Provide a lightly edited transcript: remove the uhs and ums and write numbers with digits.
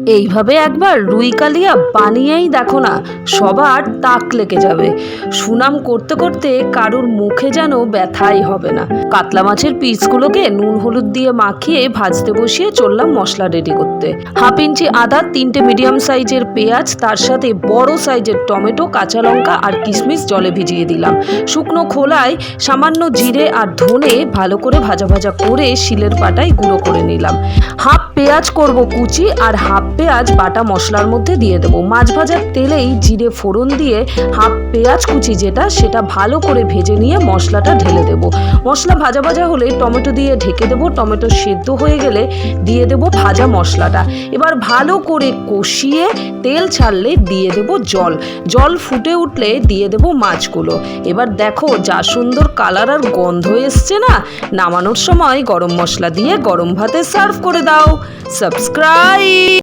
এইভাবে একবার রুই কালিয়া বানিয়েই দেখো না, সবার তাক লেগে যাবে। সুনাম করতে করতে কারুর মুখে যেন ব্যথাই হবে না। কাতলা মাছের পিসগুলোকে নুন হলুদ দিয়ে মাখিয়ে ভাজতে বসিয়ে চললাম মশলা রেডি করতে। 1/2 ইঞ্চি আদা, 3টে মিডিয়াম সাইজের পেঁয়াজ, তার সাথে বড় সাইজের টমেটো, কাঁচা লঙ্কা আর কিশমিশ জলে ভিজিয়ে দিলাম। শুকনো খোলায় সামান্য জিরে আর ধনে ভালো করে ভাজা ভাজা করে শিলের পাটায় গুঁড়ো করে নিলাম। 1/2 পেঁয়াজ করব কুচি আর 1/2 পেঁয়াজ বাটা মশলার মধ্যে দিয়ে দেবো। মাছ ভাজার তেলেই জিরে ফোড়ন দিয়ে 1/2 পেঁয়াজ কুচি সেটা ভালো করে ভেজে নিয়ে মশলাটা ঢেলে দেবো। মশলা ভাজা ভাজা হলে টমেটো দিয়ে ঢেকে দেবো। টমেটো সেদ্ধ হয়ে গেলে দিয়ে দেবো ভাজা মশলাটা। এবার ভালো করে কষিয়ে তেল ছাড়লে দিয়ে দেবো জল। জল ফুটে উঠলে দিয়ে দেবো মাছগুলো। এবার দেখো যা সুন্দর কালার আর গন্ধ এসছে না। নামানোর সময় গরম মশলা দিয়ে গরম ভাতে সার্ভ করে দাও। সাবস্ক্রাইব।